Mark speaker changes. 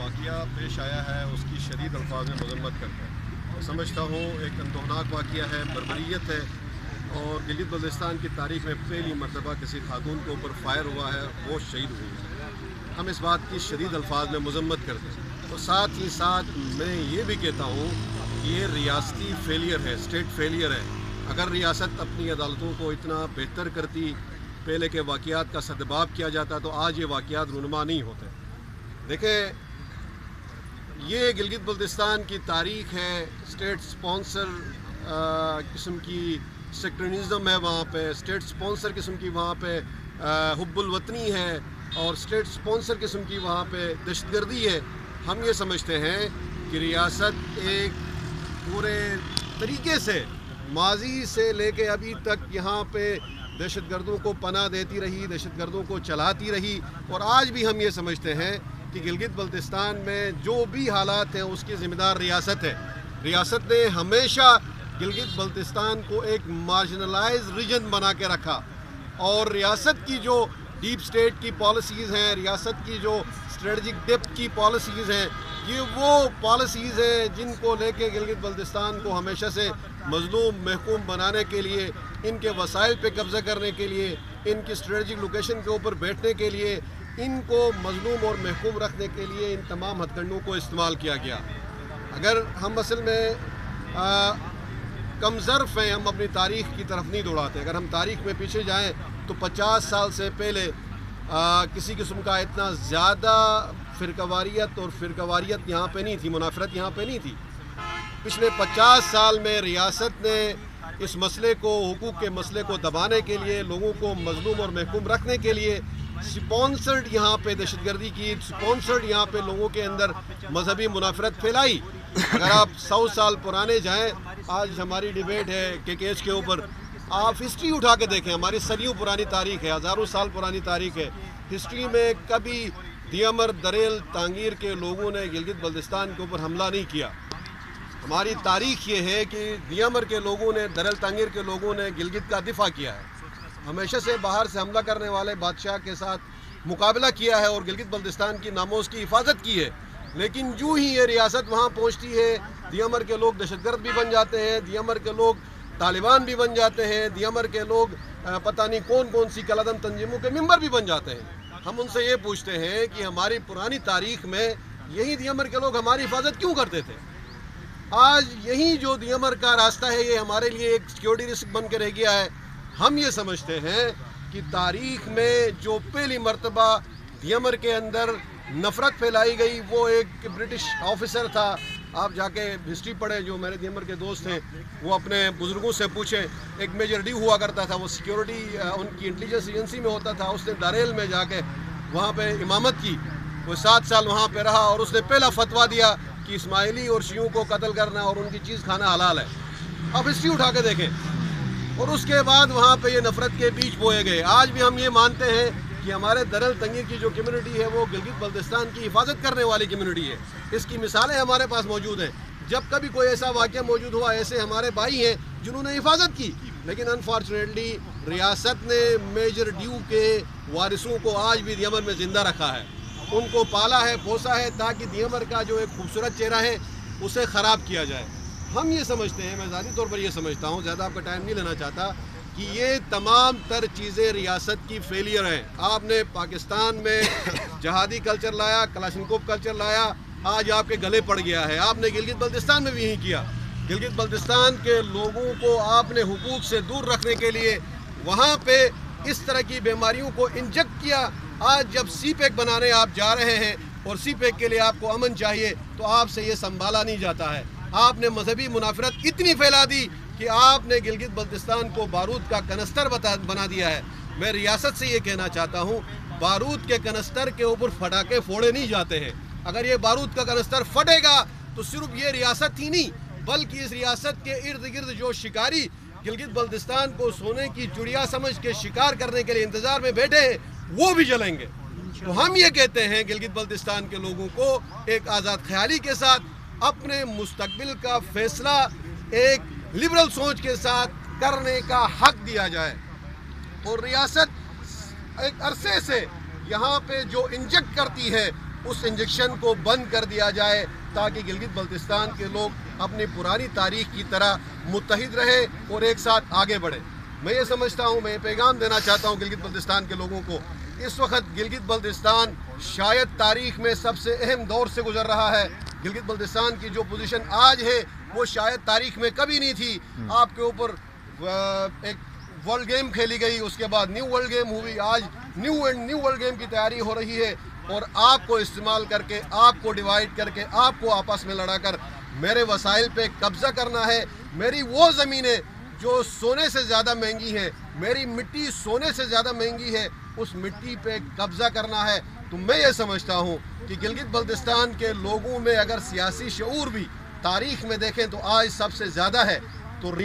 Speaker 1: واقعہ پیش آیا ہے اس کی شدید الفاظ میں مذمت کرتا ہے. سمجھتا ہوں ایک اندوہناک واقعہ ہے، بربریت ہے، اور گلگت بلتستان کی تاریخ میں پہلی مرتبہ کسی خاتون کے اوپر فائر ہوا ہے، وہ شہید ہوئی ہے. ہم اس بات کی شدید الفاظ میں مذمت کرتے ہیں، اور ساتھ ہی ساتھ میں یہ بھی کہتا ہوں کہ یہ ریاستی فیلئر ہے، اسٹیٹ فیلئر ہے. اگر ریاست اپنی عدالتوں کو اتنا بہتر کرتی، پہلے کے واقعات کا سدباب کیا جاتا، تو آج یہ واقعات رونما نہیں ہوتے. دیکھیں، یہ گلگت بلتستان کی تاریخ ہے. اسٹیٹ سپانسر قسم کی سیکٹرنزم ہے وہاں پہ، اسٹیٹ سپانسر قسم کی وہاں پہ حب الوطنی ہے، اور اسٹیٹ سپانسر قسم کی وہاں پہ دہشت گردی ہے. ہم یہ سمجھتے ہیں کہ ریاست ایک پورے طریقے سے ماضی سے لے کے ابھی تک یہاں پہ دہشت گردوں کو پناہ دیتی رہی، دہشت گردوں کو چلاتی رہی، اور آج بھی ہم یہ سمجھتے ہیں کہ گلگت بلتستان میں جو بھی حالات ہیں اس کی ذمہ دار ریاست ہے. ریاست نے ہمیشہ گلگت بلتستان کو ایک مارجنلائز ریجن بنا کے رکھا، اور ریاست کی جو ڈیپ سٹیٹ کی پالیسیز ہیں، ریاست کی جو اسٹریٹجک ڈیپتھ کی پالیسیز ہیں، یہ وہ پالیسیز ہیں جن کو لے کے گلگت بلتستان کو ہمیشہ سے مظلوم محکوم بنانے کے لیے، ان کے وسائل پہ قبضہ کرنے کے لیے، ان کی اسٹریٹجک لوکیشن کے اوپر بیٹھنے کے لیے، ان کو مظلوم اور محکوم رکھنے کے لیے ان تمام ہتھ کنڈوں کو استعمال کیا گیا. اگر ہم اصل میں کم ظرف ہیں، ہم اپنی تاریخ کی طرف نہیں دوڑاتے. اگر ہم تاریخ میں پیچھے جائیں تو 50 سال سے پہلے کسی قسم کا اتنا زیادہ فرقواریت اور فرقواریت یہاں پہ نہیں تھی، منافرت یہاں پہ نہیں تھی. پچھلے 50 سال میں ریاست نے اس مسئلے کو، حقوق کے مسئلے کو دبانے کے لیے، لوگوں کو مظلوم اور محکوم رکھنے کے لیے سپانسرڈ یہاں پہ دہشت گردی کی، سپانسرڈ یہاں پہ لوگوں کے اندر مذہبی منافرت پھیلائی. اگر آپ 100 سال پرانے جائیں، آج ہماری ڈیبیٹ ہے کیس کے اوپر، آپ ہسٹری اٹھا کے دیکھیں. ہماری صدیوں پرانی تاریخ ہے، ہزاروں سال پرانی تاریخ ہے. ہسٹری میں کبھی دیامر، دریل، تانگیر کے لوگوں نے گلگت بلتستان کے اوپر حملہ نہیں کیا. ہماری تاریخ یہ ہے کہ دیامر کے لوگوں نے، دریل تانگیر کے لوگوں نے گلگت کا دفاع کیا ہے. ہمیشہ سے باہر سے حملہ کرنے والے بادشاہ کے ساتھ مقابلہ کیا ہے اور گلگت بلتستان کی ناموس کی حفاظت کی ہے. لیکن جو ہی یہ ریاست وہاں پہنچتی ہے، دیامر کے لوگ دہشت گرد بھی بن جاتے ہیں، دیامر کے لوگ طالبان بھی بن جاتے ہیں، دیامر کے لوگ پتہ نہیں کون سی کلادم تنظیموں کے ممبر بھی بن جاتے ہیں. ہم ان سے یہ پوچھتے ہیں کہ ہماری پرانی تاریخ میں یہی دیامر کے لوگ ہماری حفاظت کیوں کرتے تھے؟ آج یہی جو دیامر کا راستہ ہے، یہ ہمارے لیے ایک سیکیورٹی رسک بن کے رہ گیا ہے. ہم یہ سمجھتے ہیں کہ تاریخ میں جو پہلی مرتبہ دیامر کے اندر نفرت پھیلائی گئی، وہ ایک برٹش آفیسر تھا. آپ جا کے ہسٹری پڑھیں، جو میرے دیامر کے دوست ہیں وہ اپنے بزرگوں سے پوچھیں. ایک میجر ڈی ہوا کرتا تھا، وہ سیکیورٹی ان کی انٹیلیجنس ایجنسی میں ہوتا تھا. اس نے داریل میں جا کے وہاں پہ امامت کی، وہ 7 سال وہاں پہ رہا، اور اس نے پہلا فتویٰ دیا کہ اسماعیلی اور شیعوں کو قتل کرنا اور ان کی چیز کھانا حلال ہے. آپ ہسٹری اٹھا کے دیکھیں. اور اس کے بعد وہاں پہ یہ نفرت کے بیج بوئے گئے. آج بھی ہم یہ مانتے ہیں کہ ہمارے دریل تنگیر کی جو کمیونٹی ہے وہ گلگت بلتستان کی حفاظت کرنے والی کمیونٹی ہے. اس کی مثالیں ہمارے پاس موجود ہیں. جب کبھی کوئی ایسا واقعہ موجود ہوا، ایسے ہمارے بھائی ہیں جنہوں نے حفاظت کی. لیکن انفارچونیٹلی ریاست نے میجر ڈیو کے وارثوں کو آج بھی دیامر میں زندہ رکھا ہے، ان کو پالا ہے، پوسا ہے، تاکہ دیامر کا جو ایک خوبصورت چہرہ ہے اسے خراب کیا جائے. ہم یہ سمجھتے ہیں، میں ذاتی طور پر یہ سمجھتا ہوں، زیادہ آپ کا ٹائم نہیں لینا چاہتا، کہ یہ تمام تر چیزیں ریاست کی فیلئر ہیں. آپ نے پاکستان میں جہادی کلچر لایا، کلاشنکوف کلچر لایا، آج آپ کے گلے پڑ گیا ہے. آپ نے گلگت بلتستان میں بھی یہی کیا. گلگت بلتستان کے لوگوں کو آپ نے حقوق سے دور رکھنے کے لیے وہاں پہ اس طرح کی بیماریوں کو انجیکٹ کیا. آج جب سی پیک بنانے آپ جا رہے ہیں اور سی پیک کے لیے آپ کو امن چاہیے، تو آپ سے یہ سنبھالا نہیں جاتا ہے. آپ نے مذہبی منافرت اتنی پھیلا دی کہ آپ نے گلگت بلتستان کو بارود کا کنستر بنا دیا ہے. میں ریاست سے یہ کہنا چاہتا ہوں، بارود کے کنستر کے اوپر پٹاخے پھوڑے نہیں جاتے ہیں. اگر یہ بارود کا کنستر پھٹے گا تو صرف یہ ریاست ہی نہیں، بلکہ اس ریاست کے ارد گرد جو شکاری گلگت بلتستان کو سونے کی چڑیا سمجھ کے شکار کرنے کے لیے انتظار میں بیٹھے ہیں، وہ بھی جلیں گے. تو ہم یہ کہتے ہیں گلگت بلتستان کے لوگوں کو ایک آزاد خیالی کے ساتھ اپنے مستقبل کا فیصلہ ایک لبرل سوچ کے ساتھ کرنے کا حق دیا جائے. اور ریاست ایک عرصے سے یہاں پہ جو انجیکٹ کرتی ہے اس انجیکشن کو بند کر دیا جائے تاکہ گلگت بلتستان کے لوگ اپنی پرانی تاریخ کی طرح متحد رہے اور ایک ساتھ آگے بڑھے۔ میں یہ سمجھتا ہوں، میں یہ پیغام دینا چاہتا ہوں گلگت بلتستان کے لوگوں کو، اس وقت گلگت بلتستان شاید تاریخ میں سب سے اہم دور سے گزر رہا ہے۔ گلگت بلتستان کی جو پوزیشن آج ہے وہ شاید تاریخ میں کبھی نہیں تھی۔ آپ کے اوپر ایک ورلڈ گیم کھیلی گئی، اس کے بعد نیو ورلڈ گیم ہوئی، آج نیو ورلڈ گیم کی تیاری ہو رہی ہے، اور آپ کو استعمال کر کے، آپ کو ڈیوائیڈ کر کے، آپ کو آپس میں لڑا کر میرے وسائل پہ قبضہ کرنا ہے۔ میری وہ زمینیں جو سونے سے زیادہ مہنگی ہیں، میری مٹی سونے سے زیادہ مہنگی ہے، اس مٹی پہ قبضہ کرنا ہے۔ تو میں یہ سمجھتا ہوں کہ گلگت بلتستان کے لوگوں میں اگر سیاسی شعور بھی تاریخ میں دیکھیں تو آج سب سے زیادہ ہے۔